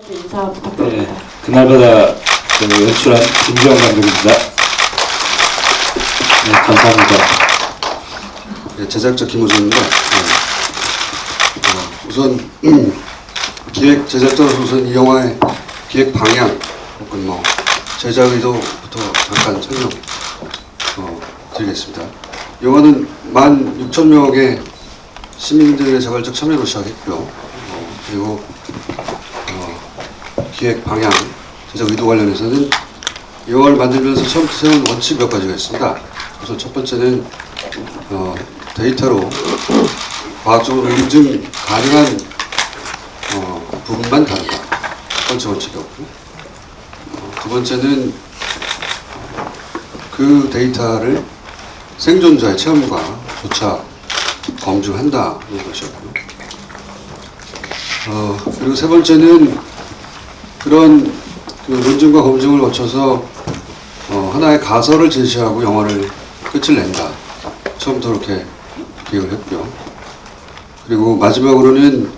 인사 부탁드립니다. 네, 그날보다 연출한 김지영 감독입니다. 네, 감사합니다. 네, 제작자 김호준입니다. 우선 기획 제작자로서 우선 이 영화의 기획 방향 혹은 제작 의도부터 잠깐 설명 드리겠습니다. 영화는 16,000명의 시민들의 자발적 참여로 시작했고요. 그리고 기획 방향, 제작 의도 관련해서는 이 영화를 만들면서 처음부터 세운 원칙 몇 가지가 있습니다. 우선 첫 번째는 데이터로 과학적으로 인증 가능한 부분만 다루다. 첫 번째 원칙이었고, 두 번째는 그 데이터를 생존자의 체험과 조차 검증한다는 것이었고요. 그리고 세 번째는 그런 논증과 검증을 거쳐서 하나의 가설을 제시하고 영화를 끝을 낸다. 처음부터 그렇게 기획을 했고요. 그리고 마지막으로는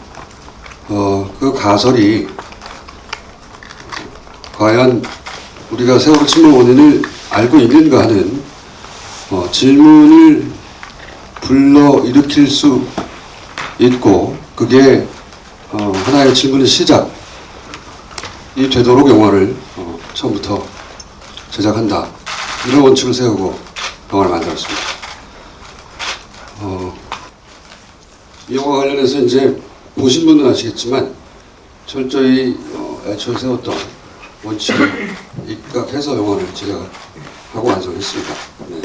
그 가설이 과연 우리가 세월호 침몰 원인을 알고 있는가 하는 질문을 불러일으킬 수 있고, 그게 하나의 질문의 시작이 되도록 영화를 처음부터 제작한다. 이런 원칙을 세우고 영화를 만들었습니다. 이 영화 관련해서 이제 보신 분은 아시겠지만 철저히 애초에 세웠던 원칙을 입각해서 영화를 제작하고 완성했습니다. 네.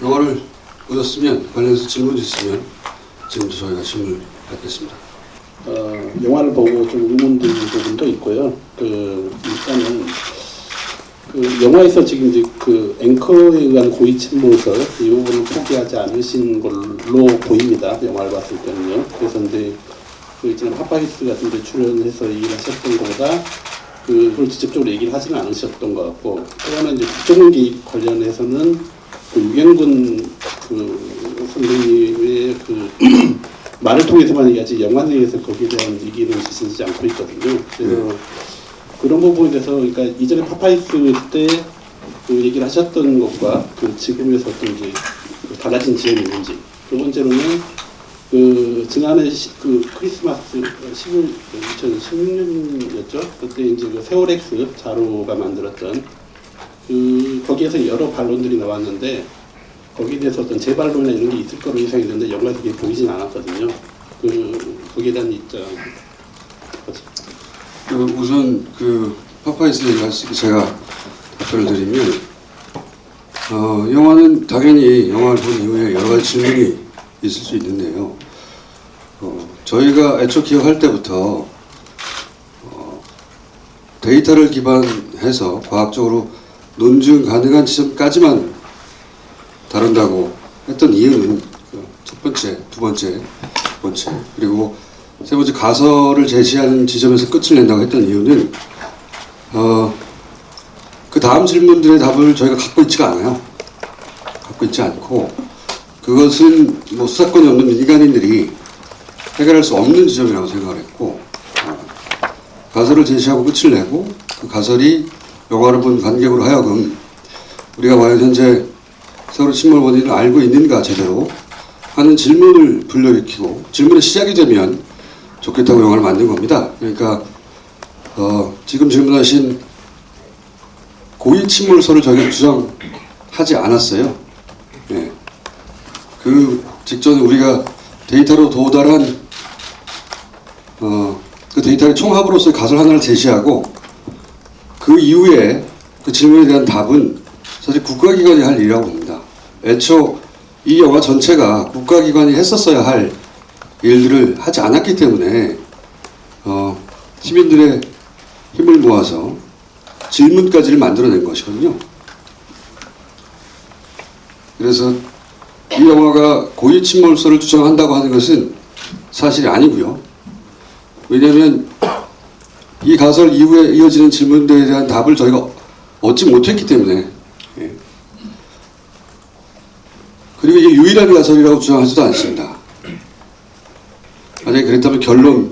영화를 보셨으면 관련해서 질문이 있으면 지금부터 저희가 질문을 받겠습니다. 영화를 보고 좀 의문 드는 부분도 있고요. 일단은 영화에서 지금 이제 앵커에 의한 고의 침몰설 이 부분을 포기하지 않으신 걸로 보입니다. 영화를 봤을 때는요. 그래서 이제 이제 파파이스 같은 데 출연해서 얘기를 하셨던 것보다 그걸 직접적으로 얘기를 하지는 않으셨던 것 같고, 또 하나 이제 국정원 개입 관련해서는 유경근 선생님의 말을 통해서만 얘기하지 영화 내에서 거기에 대한 얘기는 주시지 않고 있거든요. 그래서 그런 부분에 대해서 그러니까 이전에 파파이스 때 얘기를 하셨던 것과 지금에서 어떤 이제 달라진 지점이 있는지, 두 번째로는 지난해 크리스마스 2016년이었죠. 그때 이제 세월엑스 자료가 만들었던 거기에서 여러 반론들이 나왔는데 거기에 대해서 어떤 재반론이나 이런 게 있을 거로 예상했는데 영화에서 그게 보이진 않았거든요. 거기에 대한 입장. 우선 파파이스 얘기할 수 제가 답변을 드리면 영화는 당연히 영화를 본 이후에 여러 가지 질문이 있을 수 있는데요. 저희가 애초 기획할 때부터 데이터를 기반해서 과학적으로 논증 가능한 지점까지만 다룬다고 했던 이유는 첫 번째, 두 번째 원칙, 그리고 세 번째 가설을 제시하는 지점에서 끝을 낸다고 했던 이유는 그 다음 질문들의 답을 저희가 갖고 있지가 않아요. 갖고 있지 않고 그것은 수사권이 없는 민간인들이 해결할 수 없는 지점이라고 생각을 했고, 가설을 제시하고 끝을 내고 그 가설이 영화를 본 관객으로 하여금 우리가 과연 현재 세월호 침몰 원인을 알고 있는가 제대로 하는 질문을 불러일으키고 질문의 시작이 되면 좋겠다고 영화를 만든 겁니다. 그러니까 지금 질문하신 고의 침몰설을 저희가 주장하지 않았어요. 네. 그 직전에 우리가 데이터로 도달한 그 데이터의 총합으로서의 가설 하나를 제시하고 그 이후에 그 질문에 대한 답은 사실 국가기관이 할 일이라고 봅니다. 애초 이 영화 전체가 국가기관이 했었어야 할 일들을 하지 않았기 때문에 시민들의 힘을 모아서 질문까지를 만들어낸 것이거든요. 그래서 이 영화가 고의 침몰설을 주장한다고 하는 것은 사실이 아니고요. 왜냐하면 이 가설 이후에 이어지는 질문들에 대한 답을 저희가 얻지 못했기 때문에. 그리고 이게 유일한 가설이라고 주장하지도 않습니다. 만약에 그랬다면 결론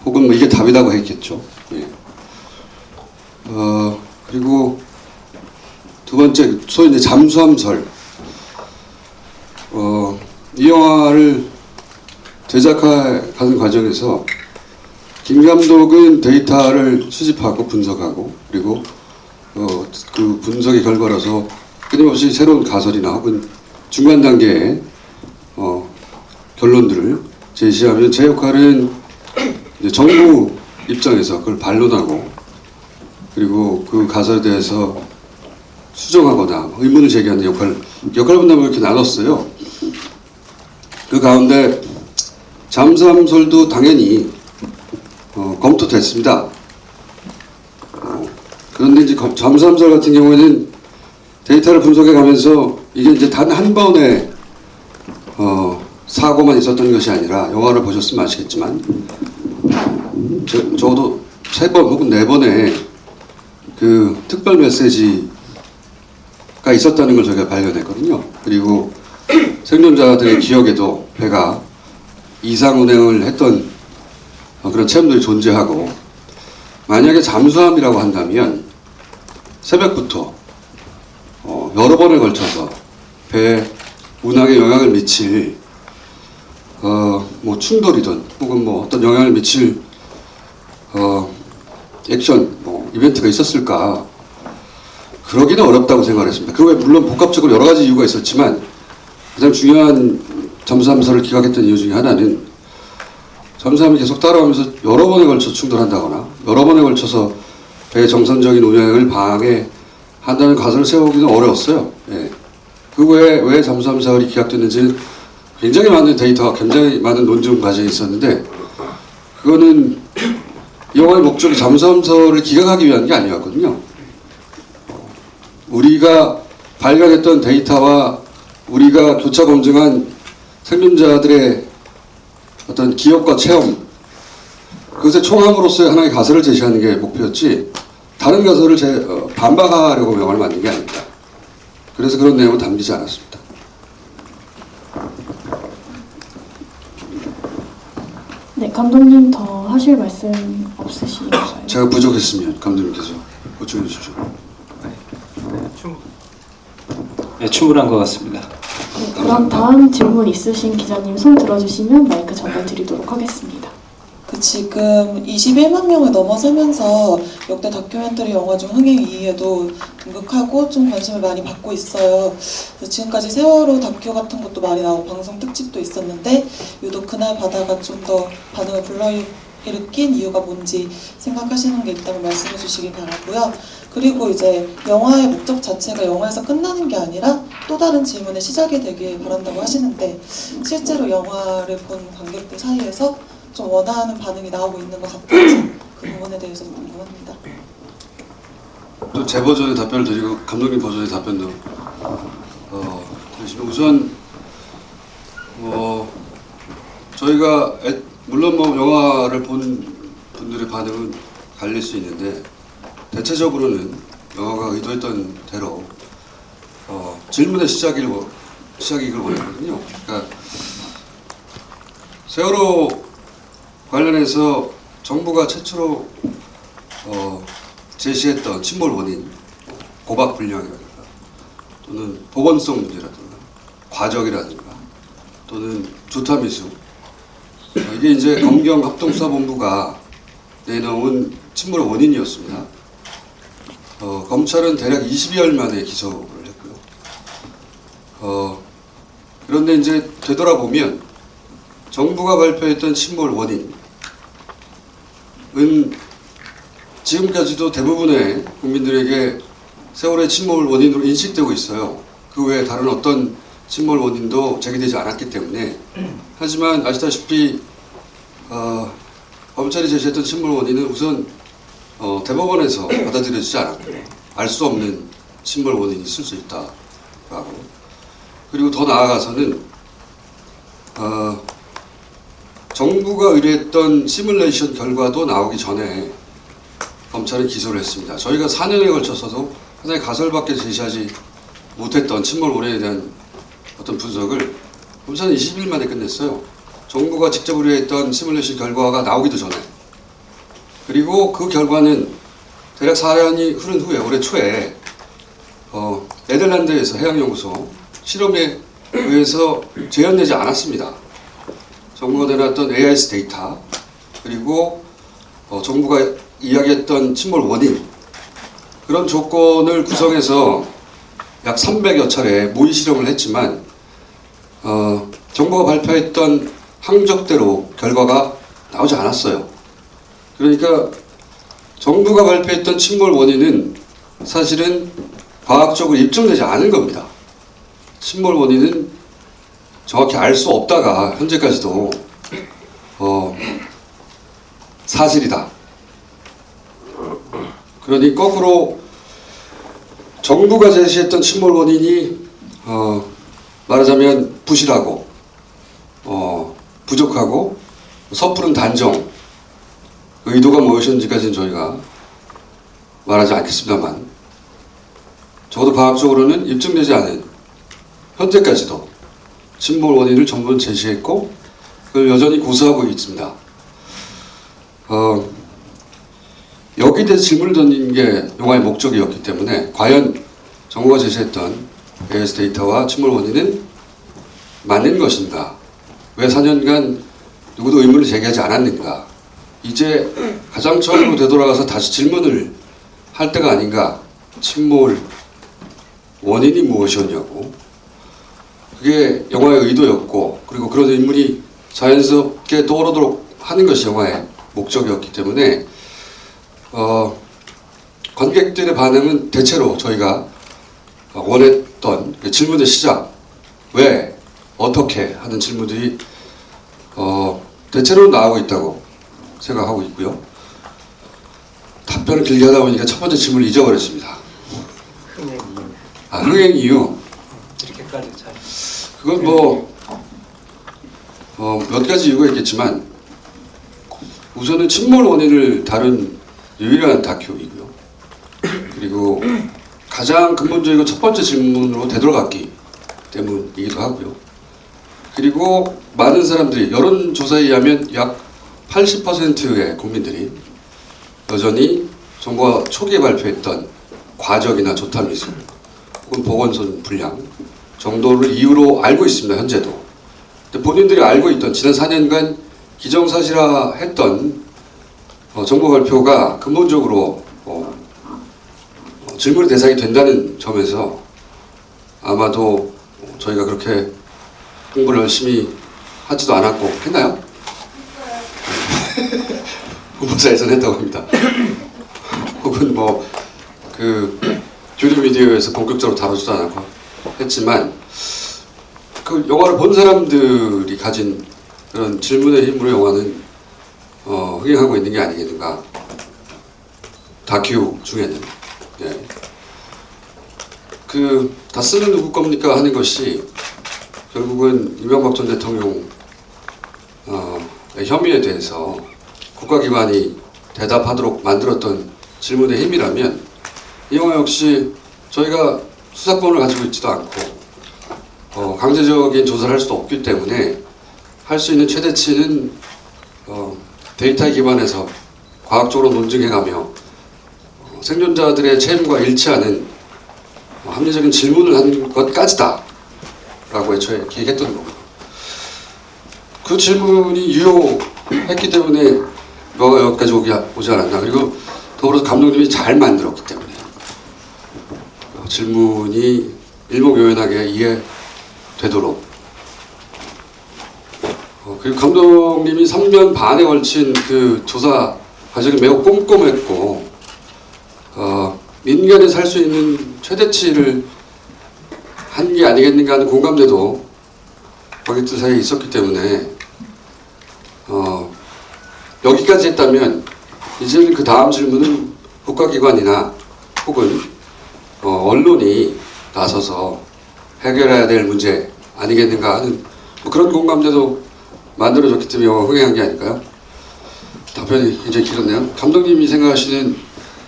혹은 뭐 이게 답이라고 했겠죠. 예. 그리고 두 번째, 소위 이제 잠수함설. 이 영화를 제작하는 과정에서 김 감독은 데이터를 수집하고 분석하고, 그리고 그 분석의 결과로서 끊임없이 새로운 가설이나 혹은 중간 단계의 결론들을 제시하면, 제 역할은 이제 정부 입장에서 그걸 반론하고, 그리고 그 가설에 대해서 수정하거나 의문을 제기하는 역할 분담을 이렇게 나눴어요. 그 가운데 잠수함설도 당연히 검토됐습니다. 그런데 이제 잠수함설 같은 경우에는 데이터를 분석해 가면서 이게 이제 단 한 번의 사고만 있었던 것이 아니라, 영화를 보셨으면 아시겠지만 적어도 3번 혹은 4번의 그 특별 메시지가 있었다는 걸 저희가 발견했거든요. 그리고 생존자들의 기억에도 배가 이상 운행을 했던 그런 체험들이 존재하고, 만약에 잠수함이라고 한다면 새벽부터 여러 번에 걸쳐서 배 운항에 영향을 미칠 뭐 충돌이든 혹은 뭐 어떤 영향을 미칠 액션 뭐 이벤트가 있었을까, 그러기는 어렵다고 생각을 했습니다. 그 외에 물론 복합적으로 여러 가지 이유가 있었지만, 가장 중요한 잠수함설을 기각했던 이유 중에 하나는 잠수함이 계속 따라오면서 여러 번에 걸쳐 충돌한다거나 여러 번에 걸쳐서 배의 정상적인 운행을 방해한다는 가설을 세우기는 어려웠어요. 예. 그 외에 왜 잠수함설이 기각됐는지는 굉장히 많은 데이터와 굉장히 많은 논증 과정이 있었는데, 그거는 이 영화의 목적이 잠수함설을 기각하기 위한 게 아니었거든요. 우리가 발견했던 데이터와 우리가 교차 검증한 생존자들의 어떤 기억과 체험, 그것의 총합으로서의 하나의 가설을 제시하는 게 목표였지, 다른 가설을 반박하려고 영화를 만든 게 아닙니다. 그래서 그런 내용은 담기지 않았습니다. 네, 감독님 더 하실 말씀 없으신가요? 제가 부족했으면 감독님께서 보충해 주십시오. 네, 충분한 것 같습니다. 네, 그럼 다음 질문 있으신 기자님 손 들어주시면 마이크 전달드리도록 하겠습니다. 지금 21만 명을 넘어서면서 역대 다큐멘터리 영화 중 흥행 2위에도 등극하고 좀 관심을 많이 받고 있어요. 그래서 지금까지 세월호 다큐 같은 것도 많이 나오고 방송 특집도 있었는데, 유독 그날 바다가 좀 더 반응을 불러일으킨 이유가 뭔지 생각하시는 게 있다면 말씀해 주시기 바라고요. 그리고 이제 영화의 목적 자체가 영화에서 끝나는 게 아니라 또 다른 질문의 시작이 되길 바란다고 하시는데, 실제로 영화를 본 관객들 사이에서 좀 원하는 반응이 나오고 있는 것 같은지, 그 부분에 대해서 궁금합니다. 또 제 버전의 답변을 드리고 감독님 버전의 답변도 드리시면, 우선 저희가 물론 뭐 영화를 본 분들의 반응은 갈릴 수 있는데, 대체적으로는 영화가 의도했던 대로 질문의 시작이길 원했거든요. 그러니까 세월호 관련해서 정부가 최초로 제시했던 침몰 원인, 고박 불량이라든가 또는 보건성 문제라든가 과적이라든가 또는 조타 미수, 이게 이제 검경 합동수사본부가 내놓은 침몰의 원인이었습니다. 검찰은 대략 20여일 만에 기소를 했고요. 그런데 이제 되돌아보면 정부가 발표했던 침몰 원인은 지금까지도 대부분의 국민들에게 세월의 침몰 원인으로 인식되고 있어요. 그 외에 다른 어떤 침몰 원인도 제기되지 않았기 때문에. 하지만 아시다시피 검찰이 제시했던 침몰 원인은 우선 대법원에서 받아들여지지 않았고, 알 수 없는 침몰 원인이 있을 수 있다라고. 그리고 더 나아가서는 정부가 의뢰했던 시뮬레이션 결과도 나오기 전에 검찰은 기소를 했습니다. 저희가 4년에 걸쳐서도 하나의 가설밖에 제시하지 못했던 침몰 원인에 대한 어떤 분석을 검찰은 20일 만에 끝냈어요. 정부가 직접 의뢰했던 시뮬레이션 결과가 나오기도 전에. 그리고 그 결과는 대략 4년이 흐른 후에 올해 초에 네덜란드에서 해양연구소 실험에 의해서 재현되지 않았습니다. 정부가 내놨던 AIS 데이터 그리고 정부가 이야기했던 침몰 원인 그런 조건을 구성해서 약 300여 차례 모의 실험을 했지만 정부가 발표했던 항적대로 결과가 나오지 않았어요. 그러니까 정부가 발표했던 침몰 원인은 사실은 과학적으로 입증되지 않은 겁니다. 침몰 원인은 정확히 알 수 없다가 현재까지도 사실이다. 그러니 거꾸로 정부가 제시했던 침몰 원인이 말하자면 부실하고 부족하고 섣부른 단정 의도가 무엇이었는지까지는 저희가 말하지 않겠습니다만 적어도 과학적으로는 입증되지 않은 현재까지도 침몰 원인을 정부는 제시했고 그걸 여전히 고수하고 있습니다. 여기에 대해서 질문을 던진 게 영화의 목적이었기 때문에 과연 정부가 제시했던 AIS 데이터와 침몰 원인은 맞는 것인가? 왜 4년간 누구도 의문을 제기하지 않았는가? 이제 가장 처음으로 되돌아가서 다시 질문을 할 때가 아닌가? 침몰 원인이 무엇이었냐고. 그게 영화의 의도였고 그리고 그런 의문이 자연스럽게 떠오르도록 하는 것이 영화의 목적이었기 때문에 관객들의 반응은 대체로 저희가 원했던 그 질문의 시작 왜 어떻게 하는 질문들이 대체로 나오고 있다고 생각하고 있고요. 답변을 길게 하다 보니까 첫 번째 질문을 잊어버렸습니다. 흥행 이유 이렇게까지 잘. 그건 몇 가지 이유가 있겠지만 우선은 침몰 원인을 다룬 유일한 다큐이고요. 그리고 가장 근본적이고 첫 번째 질문으로 되돌아갔기 때문이기도 하고요. 그리고 많은 사람들이 여론조사에 의하면 약 80%의 국민들이 여전히 정부가 초기에 발표했던 과적이나 조탄미술 혹은 보건선 불량 정도를 이유로 알고 있습니다. 현재도. 근데 본인들이 알고 있던 지난 4년간 기정사실화했던 정부 발표가 근본적으로 질문의 대상이 된다는 점에서 아마도 저희가 그렇게 공부를 열심히 하지도 않았고 했나요? 본부사에서는 했다고 합니다. 혹은 주류 미디어에서 본격적으로 다루지도 않았고 했지만 그 영화를 본 사람들이 가진 그런 질문의 힘으로 영화는 흥행하고 있는 게 아니겠는가. 다큐 중에는 다 쓰는 누구 겁니까 하는 것이 결국은 이명박 전 대통령 혐의에 대해서 국가기관이 대답하도록 만들었던 질문의 힘이라면 이 영화 역시 저희가 수사권을 가지고 있지도 않고 강제적인 조사를 할 수도 없기 때문에 할 수 있는 최대치는 데이터에 기반해서 과학적으로 논증해가며 생존자들의 책임과 일치하는 합리적인 질문을 한 것까지다 라고 애초에 기획했던 거고 그 질문이 유효했기 때문에 너가 여기까지 오지 않았나. 그리고 더불어서 감독님이 잘 만들었기 때문에 질문이 일목요연하게 이해되도록 그리고 감독님이 3년 반에 걸친 그 조사 과정이 매우 꼼꼼했고 민간에 살 수 있는 최대치를 한 게 아니겠는가 하는 공감대도 관객들 사이에 있었기 때문에 여기까지 했다면 이제는 그 다음 질문은 국가기관이나 혹은 언론이 나서서 해결해야 될 문제 아니겠는가 하는 그런 공감대도 만들어졌기 때문에 영화가 흥행한 게 아닐까요? 답변이 굉장히 길었네요. 감독님이 생각하시는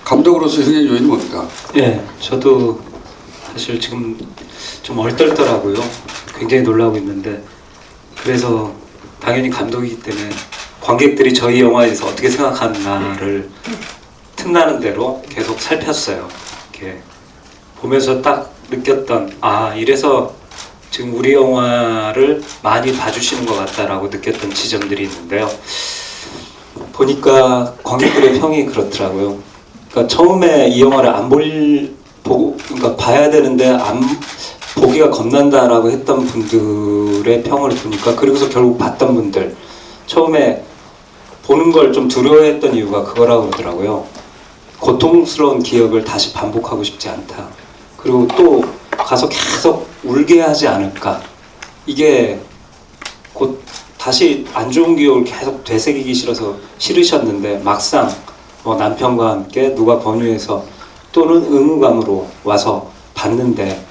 감독으로서의 흥행 요인은 뭡니까? 예, 저도 사실 지금 좀 얼떨떨하고요. 굉장히 놀라고 있는데 그래서 당연히 감독이기 때문에 관객들이 저희 영화에 대해서 어떻게 생각하나를 틈나는 대로 계속 살폈어요. 이렇게 보면서 딱 느꼈던, 아, 이래서 지금 우리 영화를 많이 봐주시는 것 같다라고 느꼈던 지점들이 있는데요. 보니까 관객들의 평이 그렇더라고요. 그러니까 처음에 이 영화를 그러니까 봐야 되는데 안 보기가 겁난다라고 했던 분들의 평을 보니까, 그리고서 결국 봤던 분들, 처음에 보는 걸 좀 두려워했던 이유가 그거라고 그러더라고요. 고통스러운 기억을 다시 반복하고 싶지 않다. 그리고 또 가서 계속 울게 하지 않을까. 이게 곧 다시 안 좋은 기억을 계속 되새기기 싫으셨는데 막상 뭐 남편과 함께 누가 권유해서 또는 의무감으로 와서 봤는데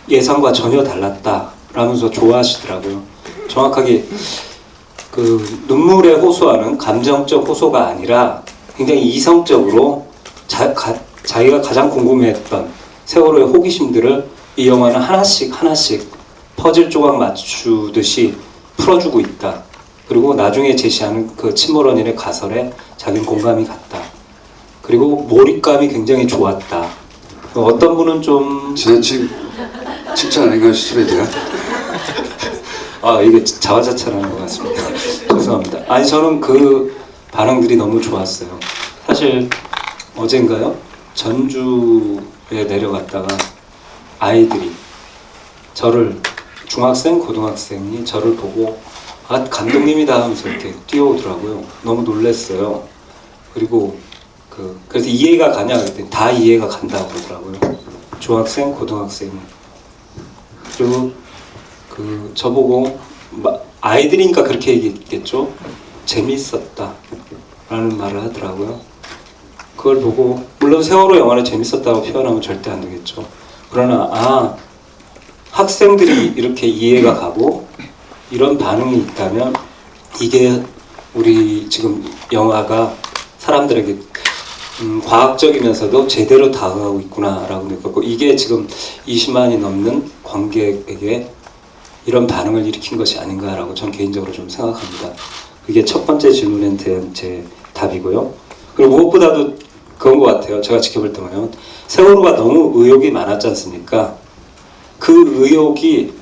예상과 전혀 달랐다 라면서 좋아하시더라고요. 정확하게 그 눈물의 호소하는 감정적 호소가 아니라 굉장히 이성적으로 자기가 가장 궁금해했던 세월호의 호기심들을 이 영화는 하나씩 퍼즐 조각 맞추듯이 풀어주고 있다. 그리고 나중에 제시하는 그 침몰원인의 가설에 자기는 공감이 갔다. 그리고 몰입감이 굉장히 좋았다. 어떤 분은 좀 지나친 칭찬 아닌가요, 스트레이트가? 아, 이게 자화자찬하는 것 같습니다. 죄송합니다. 아니, 저는 그 반응들이 너무 좋았어요. 사실 어젠가요? 전주에 내려갔다가 아이들이 저를, 중학생, 고등학생이 저를 보고 아, 감독님이다 하면서 이렇게 뛰어오더라고요. 너무 놀랐어요. 그리고 그래서 이해가 가냐 그랬더니 다 이해가 간다고 그러더라고요. 중학생, 고등학생이. 그리고 저보고 아이들이니까 그렇게 얘기했겠죠. 재밌었다 라는 말을 하더라고요. 그걸 보고, 물론 세월호 영화를 재밌었다고 표현하면 절대 안 되겠죠. 그러나 학생들이 이렇게 이해가 가고 이런 반응이 있다면 이게 우리 지금 영화가 사람들에게 과학적이면서도 제대로 다가가고 있구나라고 느꼈고, 이게 지금 20만이 넘는 관객에게 이런 반응을 일으킨 것이 아닌가라고 저는 개인적으로 좀 생각합니다. 그게 첫 번째 질문에 대한 제 답이고요. 그리고 무엇보다도 그런 것 같아요. 제가 지켜볼 때만요. 세월호가 너무 의혹이 많았지 않습니까? 그 의혹이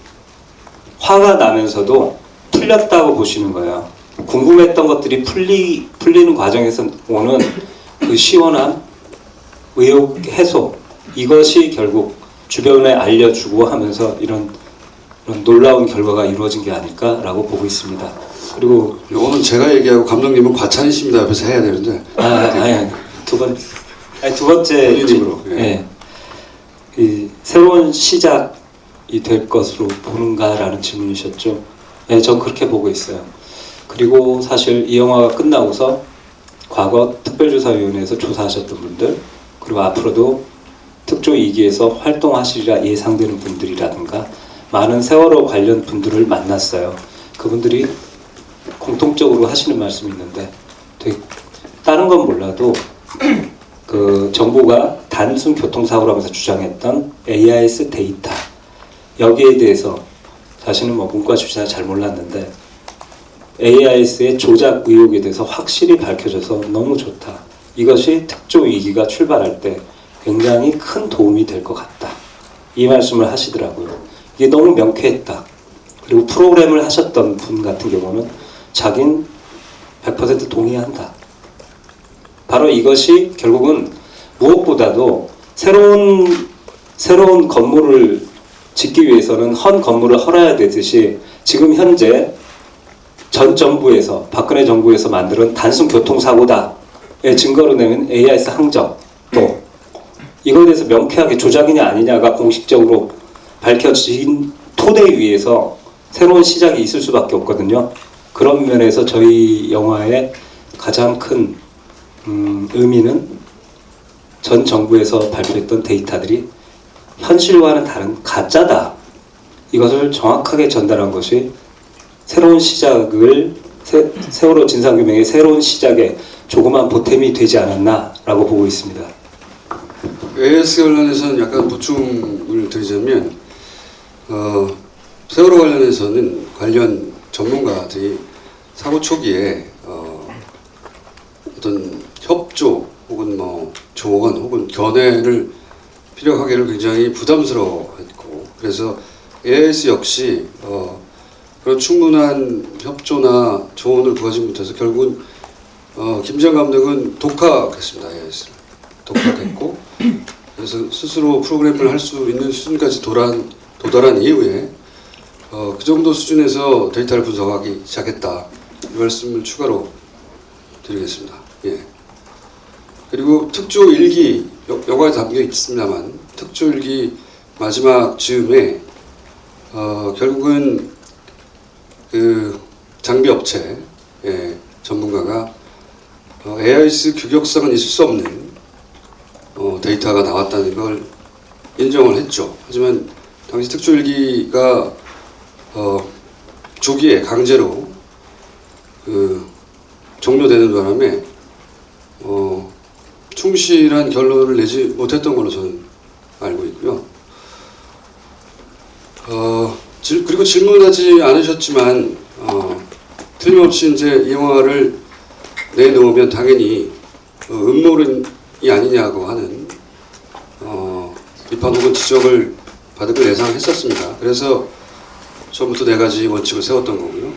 화가 나면서도 풀렸다고 보시는 거예요. 궁금했던 것들이 풀리는 과정에서 오는 그 시원한 의혹 해소, 이것이 결국 주변에 알려주고 하면서 이런 놀라운 결과가 이루어진 게 아닐까라고 보고 있습니다. 그리고 이거는 제가 얘기하고 감독님은 과찬이십니다 앞에서 해야 되는데. 두 번째 본인으로. 예. 이 새로운 시작이 될 것으로 보는가라는 질문이셨죠. 예, 전 그렇게 보고 있어요. 그리고 사실 이 영화가 끝나고서 과거 특별조사위원회에서 조사하셨던 분들, 그리고 앞으로도 특조 2기에서 활동하시리라 예상되는 분들이라든가 많은 세월호 관련 분들을 만났어요. 그분들이 공통적으로 하시는 말씀이 있는데, 되게 다른 건 몰라도 그 정부가 단순 교통사고라면서 주장했던 AIS 데이터, 여기에 대해서 자신은 뭐 문과 출신이라 잘 몰랐는데 AIS의 조작 의혹에 대해서 확실히 밝혀져서 너무 좋다. 이것이 특조 2기가 출발할 때 굉장히 큰 도움이 될 것 같다. 이 말씀을 하시더라고요. 이게 너무 명쾌했다. 그리고 프로그램을 하셨던 분 같은 경우는 자긴 100% 동의한다. 바로 이것이 결국은 무엇보다도 새로운 건물을 짓기 위해서는 헌 건물을 헐어야 되듯이 지금 현재 전 정부에서, 박근혜 정부에서 만든 단순 교통사고다의 증거로 내는 AIS 항적, 또 이거에 대해서 명쾌하게 조작이냐 아니냐가 공식적으로 밝혀진 토대 위에서 새로운 시작이 있을 수밖에 없거든요. 그런 면에서 저희 영화의 가장 큰 의미는 전 정부에서 발표했던 데이터들이 현실과는 다른 가짜다. 이것을 정확하게 전달한 것이 새로운 시작을, 세월호 진상규명의 새로운 시작에 조그만 보탬이 되지 않았나라고 보고 있습니다. AS 관련해서는 약간 보충을 드리자면, 세월호 관련해서는 관련 전문가들이 사고 초기에 어떤 협조 혹은 뭐 조언 혹은 견해를 필요하기를 굉장히 부담스러워했고, 그래서 AIS 역시 그런 충분한 협조나 조언을 구하지 못해서 결국은 김지영 감독은 독학했습니다. AIS를 독학했고, 그래서 스스로 프로그램을 할 수 있는 수준까지 도달한 이후에 그 정도 수준에서 데이터를 분석하기 시작했다. 이 말씀을 추가로 드리겠습니다. 예. 그리고 특조 일기, 영화에 담겨 있습니다만 특조 일기 마지막 즈음에 결국은 그 장비 업체 전문가가 AIS 규격상은 있을 수 없는 데이터가 나왔다는 걸 인정을 했죠. 하지만 당시 특조 일기가 조기에 강제로 종료되는 바람에 충실한 결론을 내지 못했던 걸로 저는 알고 있고요. 그리고 질문하지 않으셨지만 틀림없이 이제 이 영화를 내놓으면 당연히 음모론이 아니냐고 하는 비판 혹은 지적을 받을 걸 예상했었습니다. 그래서 처음부터 4가지 원칙을 세웠던 거고요.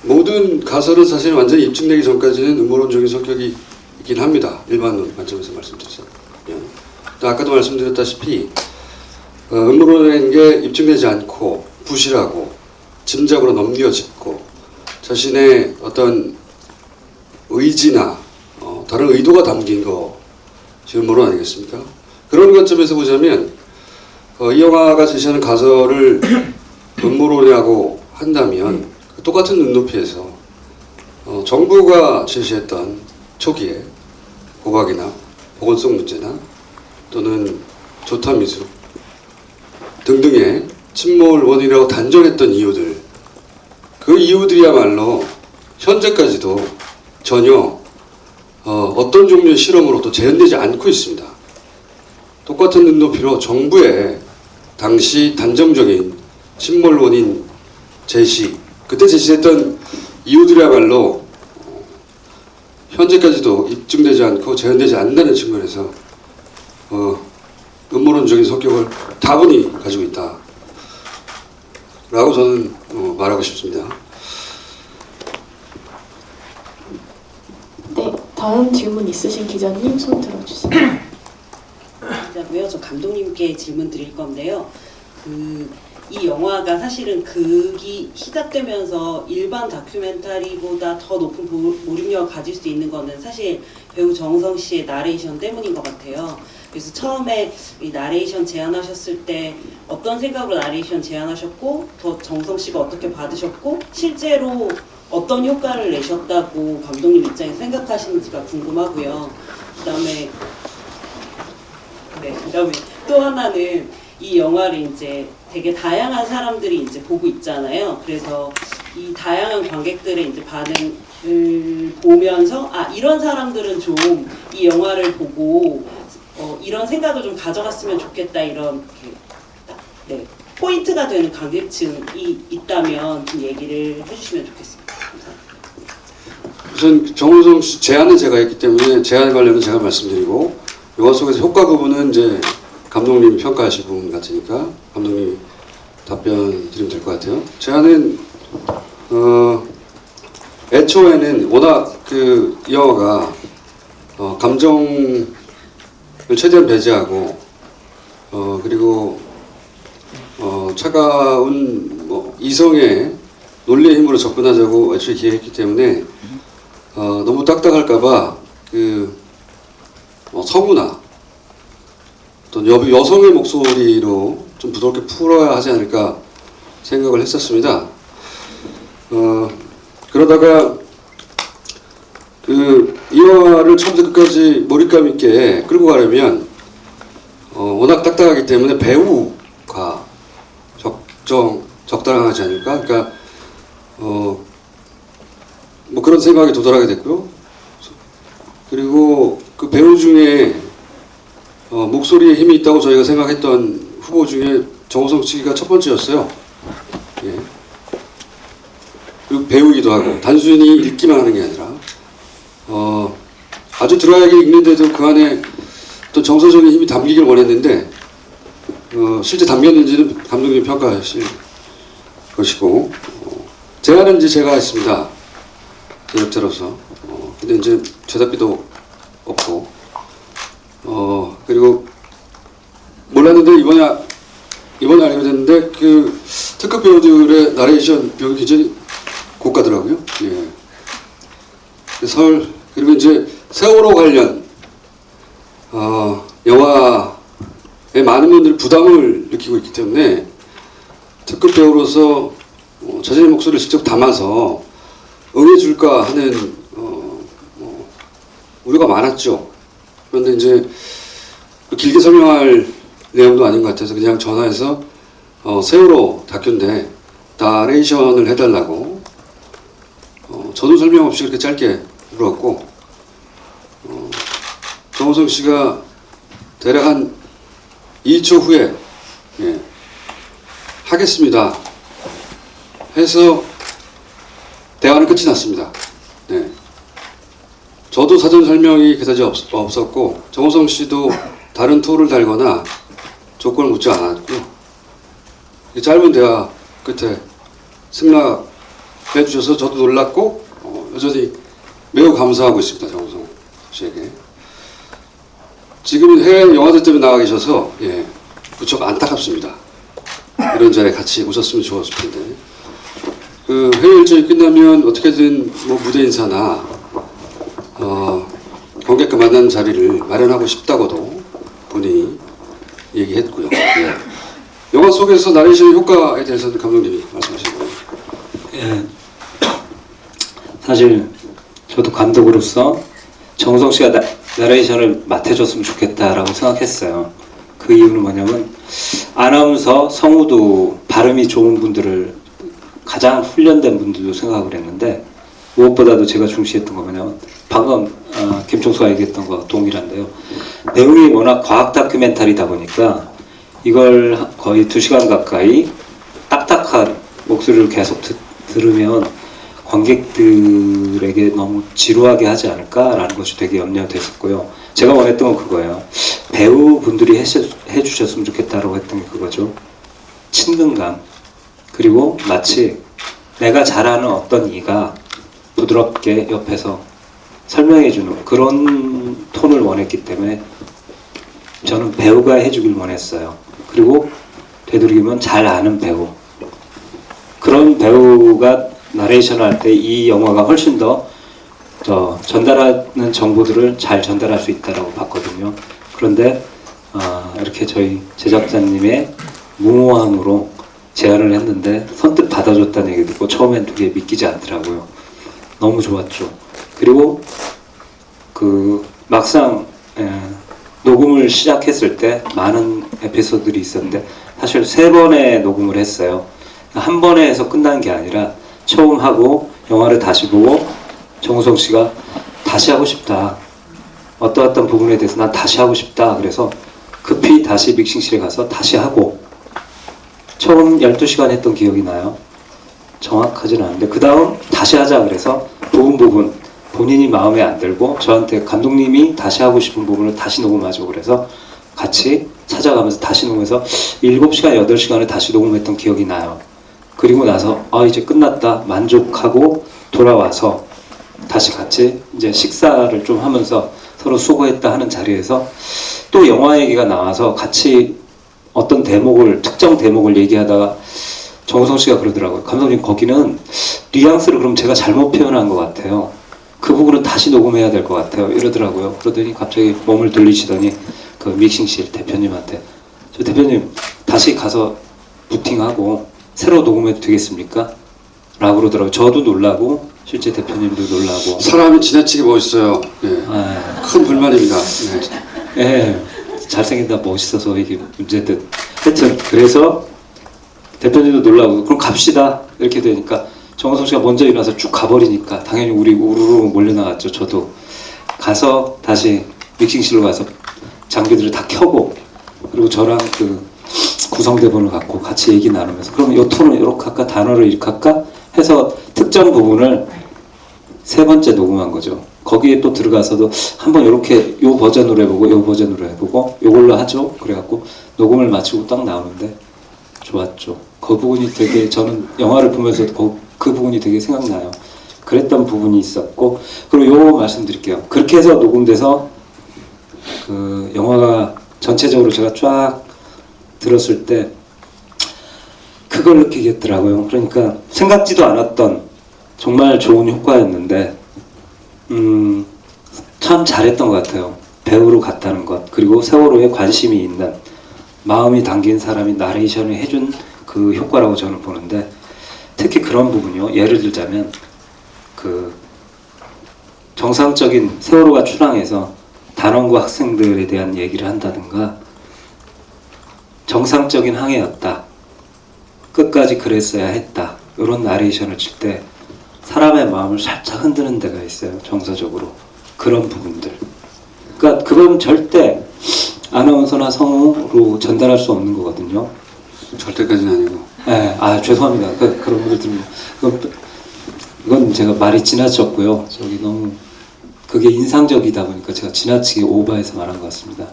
모든 가설은 사실 완전히 입증되기 전까지는 음모론적인 성격이 있긴 합니다. 일반 관점에서 말씀드리자면. 아까도 말씀드렸다시피 음모론이라는 게 입증되지 않고 부실하고 짐작으로 넘겨짚고 자신의 어떤 의지나 다른 의도가 담긴 것이 음모론 아니겠습니까? 그런 관점에서 보자면 이 영화가 제시하는 가설을 음모론이라고 한다면 똑같은 눈높이에서 정부가 제시했던 초기에 고박이나 보건성 문제나 또는 조타미수 등등의 침몰 원인이라고 단정했던 이유들, 그 이유들이야말로 현재까지도 전혀 어떤 종류의 실험으로도 재현되지 않고 있습니다. 똑같은 눈높이로 정부의 당시 단정적인 침몰 원인 제시, 그때 제시했던 이유들이야말로 현재까지도 입증되지 않고 재현되지 않는다는 측면에서 음모론적인 성격을 다분히 가지고 있다 라고 저는 말하고 싶습니다. 네, 다음 질문 있으신 기자님 손 들어주세요. 저 감독님께 질문 드릴 건데요. 이 영화가 사실은 극이 시작되면서 일반 다큐멘터리보다 더 높은 몰입력을 가질 수 있는 거는 사실 배우 정우성 씨의 나레이션 때문인 것 같아요. 그래서 처음에 이 나레이션 제안하셨을 때 어떤 생각으로 나레이션 제안하셨고 더 정우성 씨가 어떻게 받으셨고 실제로 어떤 효과를 내셨다고 감독님 입장에서 생각하시는지가 궁금하고요. 그다음에 또 하나는 이 영화를 이제 되게 다양한 사람들이 이제 보고 있잖아요. 그래서 이 다양한 관객들의 이제 반응을 보면서 이런 사람들은 좀 이 영화를 보고 이런 생각을 좀 가져갔으면 좋겠다 이런 포인트가 되는 관객층이 있다면 좀 얘기를 해주시면 좋겠습니다. 감사합니다. 우선 정우성 씨 제안은 제가 했기 때문에 제안 관련은 제가 말씀드리고 영화 속에서 효과 부분은 이제 감독님이 평가하실 부분 같으니까 감독님이 답변 드리면 될 것 같아요. 제안은 애초에는 워낙 이 영화가 감정을 최대한 배제하고 그리고 차가운 이성의 논리의 힘으로 접근하자고 애초에 기획했기 때문에 너무 딱딱할까봐 서구나 또 여성의 목소리로 좀 부드럽게 풀어야 하지 않을까 생각을 했었습니다. 그러다가 이 영화를 처음부터 끝까지 몰입감 있게 끌고 가려면 워낙 딱딱하기 때문에 배우가 적당하지 않을까? 그러니까 뭐 그런 생각이 도달하게 됐고요. 그리고 그 배우 중에 목소리에 힘이 있다고 저희가 생각했던 후보 중에 정우성 씨가 첫 번째였어요. 예. 그리고 배우기도 하고 단순히 읽기만 하는 게 아니라 아주 드라이하게 읽는데도 그 안에 또 정서적인 힘이 담기길 원했는데 실제 담겼는지는 감독님이 평가하실 것이고 제안은 이제 제가 했습니다. 제작자로서. 근데 이제 제작비도 없고 그리고 몰랐는데 이번에 알게 됐는데 그 특급 배우들의 나레이션 배우 굉장히 고가더라고요. 예. 그리고 이제 세월호 관련 영화에 많은 분들이 부담을 느끼고 있기 때문에 특급 배우로서 자신의 목소리를 직접 담아서 응해줄까 하는 우려가 많았죠. 그런데 이제 길게 설명할 내용도 아닌 것 같아서 그냥 전화해서 세월호 다큐인데 나레이션을 해달라고 저도 설명 없이 그렇게 짧게 물었고 정호성 씨가 대략 한 2초 후에 하겠습니다 해서 대화는 끝이 났습니다. 네. 저도 사전 설명이 그다지 없었고 정호성 씨도 다른 툴을 달거나 조건을 묻지 않았고요. 짧은 대화 끝에 승낙해 주셔서 저도 놀랐고 여전히 매우 감사하고 있습니다. 정호성 씨에게. 지금은 해외 영화제 때문에 나가 계셔서 무척 안타깝습니다. 이런 자리에 같이 오셨으면 좋았을 텐데 그 해외 일정이 끝나면 어떻게든 뭐 무대 인사나 관객과 만나는 자리를 마련하고 싶다고도 본인이 얘기했고요. 영화 속에서 나레이션의 효과에 대해서는 감독님이 말씀하신 거예요. 예. 사실 저도 감독으로서 정우성 씨가 나레이션을 맡아줬으면 좋겠다라고 생각했어요. 그 이유는 뭐냐면 아나운서 성우도 발음이 좋은 분들을 가장 훈련된 분들도 생각을 했는데 무엇보다도 제가 중시했던 거 뭐냐면 방금 김총수가 얘기했던 거 동일한데요. 내용이 워낙 과학 다큐멘터리다 보니까 이걸 거의 2시간 가까이 딱딱한 목소리를 계속 들으면 관객들에게 너무 지루하게 하지 않을까라는 것이 되게 염려됐었고요. 제가 원했던 건 그거예요. 배우분들이 해주셨으면 좋겠다라고 했던 게 그거죠. 친근감. 그리고 마치 내가 잘 아는 어떤 이가 부드럽게 옆에서 설명해주는 그런 톤을 원했기 때문에 저는 배우가 해주길 원했어요. 그리고 되도록이면 잘 아는 배우. 그런 배우가 나레이션을 할 때 이 영화가 훨씬 더 전달하는 정보들을 잘 전달할 수 있다고 봤거든요. 그런데 이렇게 저희 제작자님의 무모함으로 제안을 했는데 선뜻 받아줬다는 얘기 듣고 처음엔 되게 믿기지 않더라고요. 너무 좋았죠. 그리고 막상 녹음을 시작했을 때 많은 에피소드들이 있었는데 사실 3번의 녹음을 했어요. 한 번에 해서 끝난 게 아니라 처음 하고 영화를 다시 보고 정우성 씨가 다시 하고 싶다. 어떤 부분에 대해서 난 다시 하고 싶다. 그래서 급히 다시 믹싱실에 가서 다시 하고 처음 12시간 했던 기억이 나요. 정확하진 않은데 그 다음 다시 하자 그래서 부분 본인이 마음에 안 들고 저한테 감독님이 다시 하고 싶은 부분을 다시 녹음하자고 그래서 같이 찾아가면서 다시 녹음해서 7시간, 8시간을 다시 녹음했던 기억이 나요. 그리고 나서 이제 끝났다 만족하고 돌아와서 다시 같이 이제 식사를 좀 하면서 서로 수고했다 하는 자리에서 또 영화 얘기가 나와서 같이 어떤 특정 대목을 얘기하다가 정우성 씨가 그러더라고요. 감독님 거기는 뉘앙스를 그럼 제가 잘못 표현한 것 같아요. 그 부분은 다시 녹음해야 될 것 같아요. 이러더라고요. 그러더니 갑자기 몸을 돌리시더니 그 믹싱실 대표님한테 저 대표님 다시 가서 부팅하고 새로 녹음해도 되겠습니까? 라고 그러더라고요. 저도 놀라고 실제 대표님도 놀라고. 사람이 지나치게 멋있어요. 큰 불만입니다. 잘생긴다 멋있어서 이게 문제든 하여튼 그래서 대표님도 놀라고 그럼 갑시다 이렇게 되니까 정우성 씨가 먼저 일어나서 쭉 가버리니까 당연히 우리 우르르 몰려나갔죠. 저도 가서 다시 믹싱실로 가서 장비들을 다 켜고 그리고 저랑 구성대본을 갖고 같이 얘기 나누면서 그럼 이 톤을 이렇게 할까 단어를 이렇게 할까 해서 특정 부분을 세 번째 녹음한 거죠. 거기에 또 들어가서도 한번 이렇게 요 버전으로 해보고 요 버전으로 해보고 요걸로 하죠. 그래갖고 녹음을 마치고 딱 나오는데 좋았죠. 그 부분이 되게 저는 영화를 보면서 그 부분이 되게 생각나요. 그랬던 부분이 있었고, 그리고 요 말씀드릴게요. 그렇게 해서 녹음돼서 그 영화가 전체적으로 제가 쫙 들었을 때 그걸 느끼겠더라고요. 그러니까 생각지도 않았던 정말 좋은 효과였는데 참 잘했던 것 같아요. 배우로 갔다는 것, 그리고 세월호에 관심이 있는 마음이 담긴 사람이 나레이션을 해준 그 효과라고 저는 보는데, 특히 그런 부분이요. 예를 들자면 그 정상적인 세월호가 출항해서 단원고 학생들에 대한 얘기를 한다든가, 정상적인 항해였다, 끝까지 그랬어야 했다, 이런 나레이션을 칠 때 사람의 마음을 살짝 흔드는 데가 있어요. 정서적으로 그런 부분들. 그러니까 그건 절대 아나운서나 성우로 전달할 수 없는 거거든요. 절대까지는 아니고. 네, 죄송합니다. 그런 분들 들으면 이건 제가 말이 지나쳤고요. 저기 너무 그게 인상적이다 보니까 제가 지나치게 오버해서 말한 것 같습니다.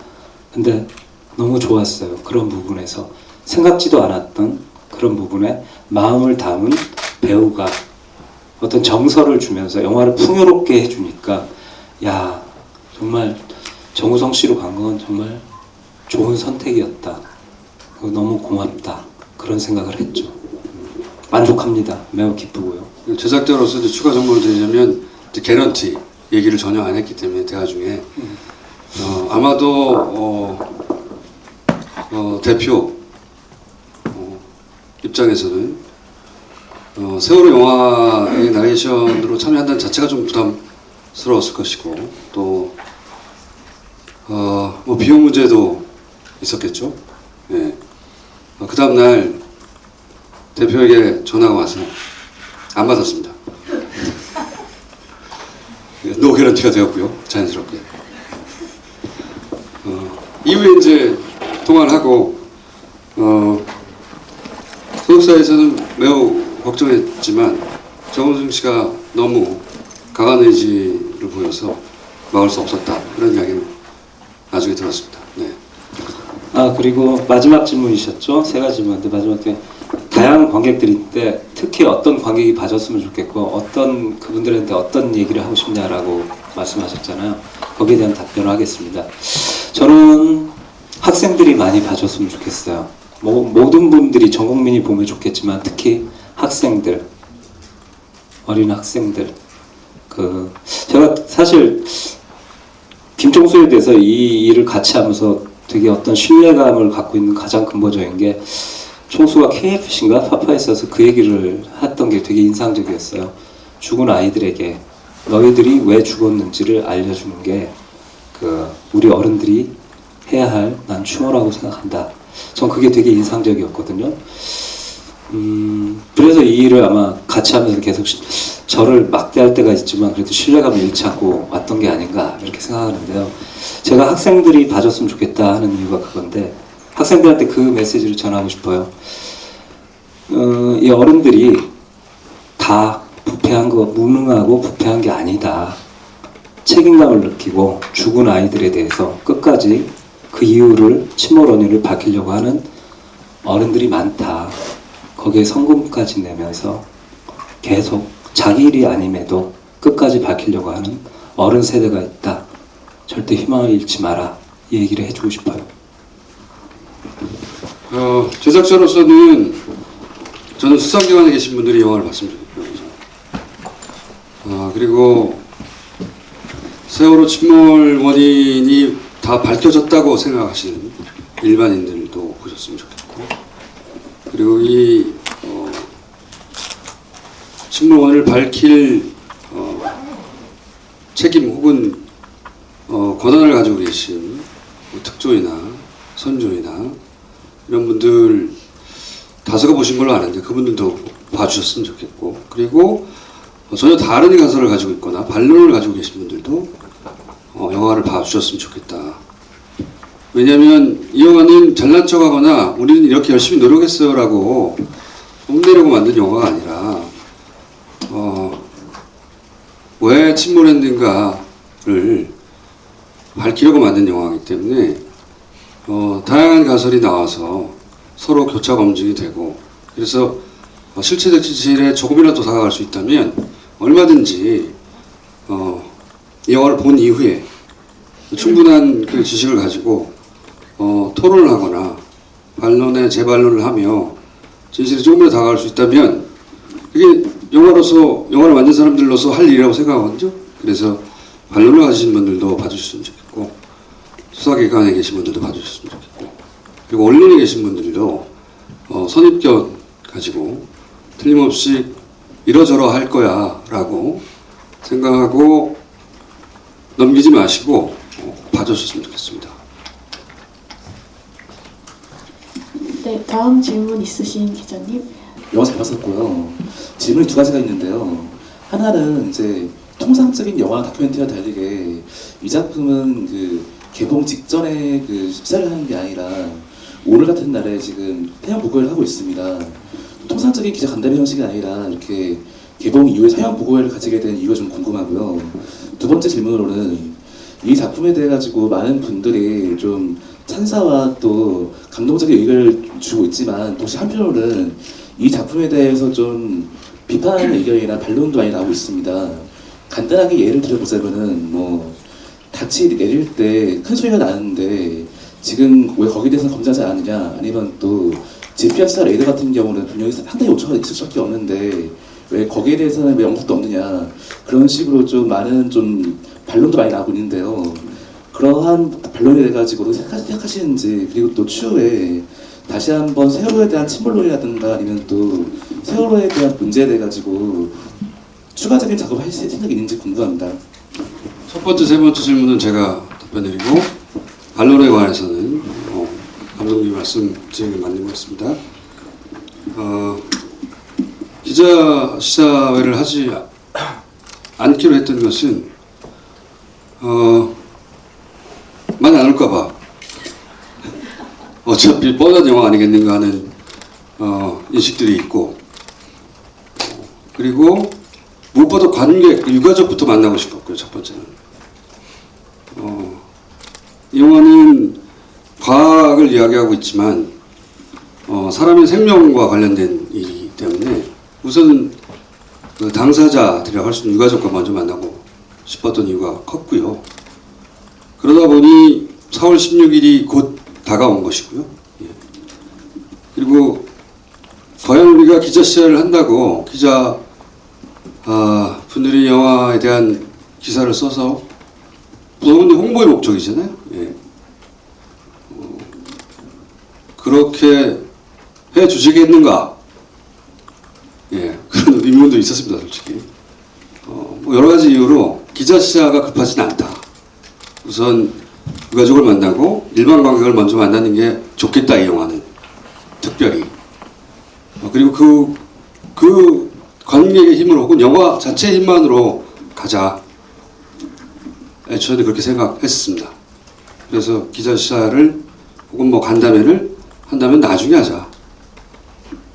근데 너무 좋았어요. 그런 부분에서 생각지도 않았던 그런 부분에 마음을 담은 배우가 어떤 정서를 주면서 영화를 풍요롭게 해주니까, 야, 정말 정우성 씨로 간 건 정말 좋은 선택이었다. 너무 고맙다. 그런 생각을 했죠. 만족합니다. 매우 기쁘고요. 제작자로서 이제 추가 정보를 드리자면, 이제 개런티 얘기를 전혀 안 했기 때문에 대화 중에 아마도 대표 입장에서는 세월호 영화의 나레이션으로 참여한다는 자체가 좀 부담스러웠을 것이고, 또 뭐 비용 문제도 있었겠죠. 예. 그 다음 날 대표에게 전화가 와서 안 받았습니다. 노 개런티가 되었고요. 자연스럽게. 이후에 이제 통화를 하고 소속사에서는 매우 걱정했지만 정우성 씨가 너무 강한 의지를 보여서 막을 수 없었다, 그런 이야기를 나중에 들었습니다. 네. 그리고 마지막 질문이셨죠? 세 가지 질문인데 마지막에 다양한 관객들인데 특히 어떤 관객이 봐줬으면 좋겠고 어떤 그분들한테 어떤 얘기를 하고 싶냐라고 말씀하셨잖아요. 거기에 대한 답변을 하겠습니다. 저는 학생들이 많이 봐줬으면 좋겠어요. 모든 분들이 전 국민이 보면 좋겠지만 특히 학생들, 어린 학생들. 제가 사실 김종수에 대해서 이 일을 같이 하면서 되게 어떤 신뢰감을 갖고 있는 가장 근본적인 게, 총수가 KFC인가 파파에 있어서 그 얘기를 했던 게 되게 인상적이었어요. 죽은 아이들에게 너희들이 왜 죽었는지를 알려주는 게 우리 어른들이 해야 할 난 추모라고 생각한다. 전 그게 되게 인상적이었거든요. 그래서 이 일을 아마 같이 하면서 계속 저를 막대할 때가 있지만 그래도 신뢰감을 잃지 않고 왔던 게 아닌가 이렇게 생각하는데요. 제가 학생들이 봐줬으면 좋겠다 하는 이유가 그건데, 학생들한테 그 메시지를 전하고 싶어요. 이 어른들이 다 부패한 거, 무능하고 부패한 게 아니다. 책임감을 느끼고 죽은 아이들에 대해서 끝까지 그 이유를, 침몰 원인을 밝히려고 하는 어른들이 많다. 거기에 성금까지 내면서 계속 자기 일이 아님에도 끝까지 밝히려고 하는 어른 세대가 있다. 절대 희망을 잃지 마라. 이 얘기를 해주고 싶어요. 제작자로서는 저는 수사기관에 계신 분들이 영화를 봤으면 좋겠고요. 그리고 세월호 침몰 원인이 다 밝혀졌다고 생각하시는 일반인들도 보셨으면 좋겠고, 그리고 이 침몰 원인을 밝힐 책임 혹은 권한을 가지고 계신 특조위나 선조위나 이런 분들 다수가 보신 걸로 아는데 그분들도 봐주셨으면 좋겠고, 그리고 전혀 다른 가설을 가지고 있거나 반론을 가지고 계신 분들도 영화를 봐주셨으면 좋겠다. 왜냐하면 이 영화는 잘난 척하거나 우리는 이렇게 열심히 노력했어요 라고 뽐내려고 만든 영화가 아니라 왜 침몰했는가를 밝히려고 만든 영화이기 때문에 다양한 가설이 나와서 서로 교차 검증이 되고, 그래서 실체적 진실에 조금이라도 다가갈 수 있다면 얼마든지 이 영화를 본 이후에 충분한 그 지식을 가지고 토론을 하거나 반론에 재반론을 하며 진실에 조금이라도 다가갈 수 있다면 이게 영화를 만든 사람들로서 할 일이라고 생각하거든요. 그래서 반론을 가지신 분들도 봐주셨으면 좋겠고, 수사기관에 계신 분들도 봐주셨으면 좋겠고, 그리고 언론에 계신 분들도 선입견 가지고 틀림없이 이러저러 할 거야 라고 생각하고 넘기지 마시고 봐주셨으면 좋겠습니다. 네, 다음 질문 있으신 기자님. 영화 잘 봤었고요. 질문이 두 가지가 있는데요. 하나는 이제 통상적인 영화 다큐멘터리와 다르게 이 작품은 그 개봉 직전에 그 시사를 하는 게 아니라 오늘 같은 날에 지금 태양 보고회를 하고 있습니다. 통상적인 기자 간담회 형식이 아니라 이렇게 개봉 이후에 사형 보고회를 가지게 된 이유가 좀 궁금하고요. 두 번째 질문으로는 이 작품에 대해 가지고 많은 분들이 좀 찬사와 또 감동적인 의견을 주고 있지만, 동시에 한편으로는 이 작품에 대해서 좀 비판하는 의견이나 반론도 많이 나오고 있습니다. 간단하게 예를 들어보자면은 뭐 닻이 내릴 때 큰 소리가 나는데 지금 왜 거기에 대해서 검증하지 않느냐, 아니면 또 GPS 레이더 같은 경우는 분명히 상당히 오차가 있을 수밖에 없는데 왜 거기에 대해서는 왜 언급도 없느냐, 그런 식으로 좀 많은 좀 반론도 많이 나오고 있는데요. 그러한 반론에 대해 가지고 생각하시는지, 그리고 또 추후에 다시 한번 세월호에 대한 침몰론이라든가 아니면 또 세월호에 대한 문제에 대해 가지고 추가적인 작업을 하실 생각이 있는지 궁금합니다. 첫 번째, 세 번째 질문은 제가 답변드리고, 반론에 관해서는 감독님 말씀 드리는 게 맞는 것 같습니다. 기자 시사회를 하지 않기로 했던 것은 많이 안 올까봐, 어차피 뻔한 영화 아니겠는가 하는 인식들이 있고, 그리고 무엇보다 관객, 유가족부터 만나고 싶었고요. 첫 번째는 이 영화는 과학을 이야기하고 있지만 사람의 생명과 관련된 일이기 때문에 우선 그 당사자들이라고 할 수 있는 유가족과 먼저 만나고 싶었던 이유가 컸고요. 그러다 보니 4월 16일이 곧 다가온 것이고요. 예. 그리고 과연 우리가 기자 시사를 한다고 기자 분들이 영화에 대한 기사를 써서 부동산의 홍보의 목적이잖아요. 예. 그렇게 해 주시겠는가? 예, 그런 의문도 있었습니다, 솔직히. 뭐 여러 가지 이유로 기자 시사가 급하진 않다. 우선 유가족을 만나고 일반 관객을 먼저 만나는 게 좋겠다, 이 영화는. 특별히. 그리고 그 관객의 힘으로 혹은 영화 자체의 힘만으로 가자. 저는 그렇게 생각했습니다. 그래서 기자 시사를 혹은 뭐 간담회를 한다면 나중에 하자.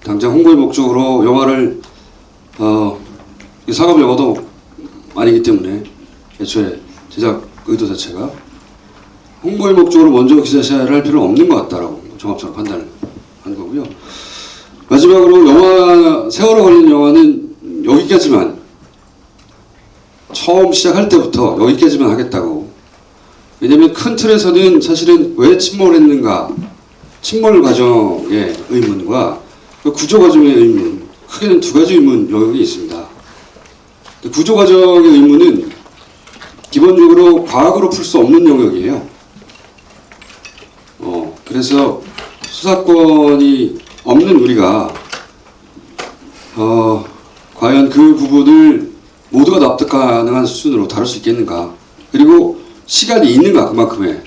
당장 홍보의 목적으로 영화를 상업 영화도 아니기 때문에 애초에 제작 의도 자체가 홍보의 목적으로 먼저 기자 시사를 할 필요는 없는 것 같다라고 종합적으로 판단을 한 거고요. 마지막으로 세월호 관련 영화는 여기까지만, 처음 시작할 때부터 여기까지만 하겠다고. 왜냐면 큰 틀에서는 사실은 왜 침몰했는가, 침몰 과정의 의문과 그 구조 과정의 의문, 크게는 두 가지 의문 영역이 있습니다. 구조 과정의 의문은 기본적으로 과학으로 풀 수 없는 영역이에요. 그래서 수사권이 없는 우리가 과연 그 부분을 모두가 납득 가능한 수준으로 다룰 수 있겠는가, 그리고 시간이 있는가, 그만큼의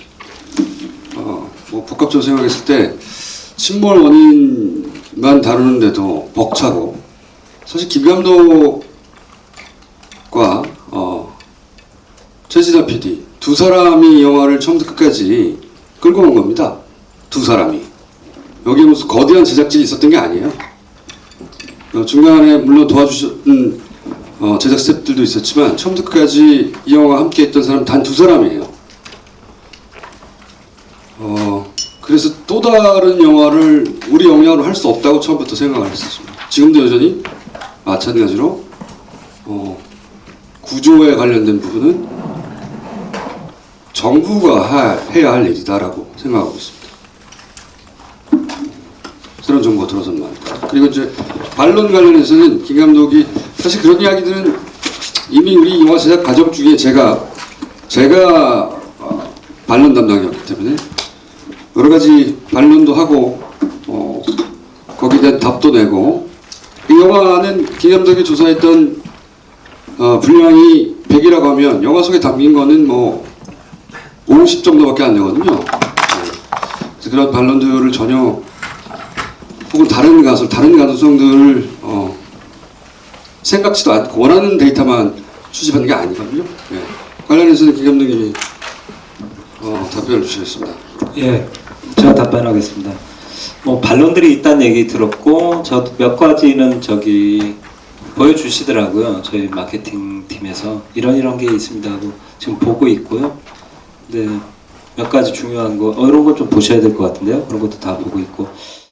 뭐 복합적으로 생각했을 때 침몰 원인만 다루는데도 벅차고, 사실 김 감독과 최진아 PD 두 사람이 영화를 처음부터 끝까지 끌고 온 겁니다. 두 사람이. 여기 무슨 거대한 제작진이 있었던 게 아니에요. 중간에 물론 도와주신 제작 스태프들도 있었지만 처음부터 끝까지 이 영화와 함께했던 사람 단 2사람이에요. 그래서 또 다른 영화를 우리 역량으로 할 수 없다고 처음부터 생각을 했었습니다. 지금도 여전히 마찬가지로 구조에 관련된 부분은 정부가 해야 할 일이다라고 생각하고 있습니다. 새로운 정부가 들어선 말입니다. 그리고 이제 반론 관련해서는 김 감독이 사실 그런 이야기들은 이미 우리 영화 제작 과정 중에 제가 반론 담당이었기 때문에 여러 가지 반론도 하고 거기에 대한 답도 내고 이 영화는 김 감독이 조사했던 분량이 100이라고 하면 영화 속에 담긴 거는 뭐 50 정도밖에 안 되거든요. 그래서 그런 반론들을 전혀 혹은 다른 가능성들을 생각지도 않고 원하는 데이터만 수집하는 게 아니거든요. 예. 관련해서는 김 감독님이 답변을 주시겠습니다. 예, 제가 답변하겠습니다. 뭐 반론들이 있다는 얘기 들었고 저도 몇 가지는 저기 보여주시더라고요. 저희 마케팅 팀에서 이런 게 있습니다 하고 지금 보고 있고요. 네, 몇 가지 중요한 거 이런 거 좀 보셔야 될 것 같은데요. 그런 것도 다 보고 있고.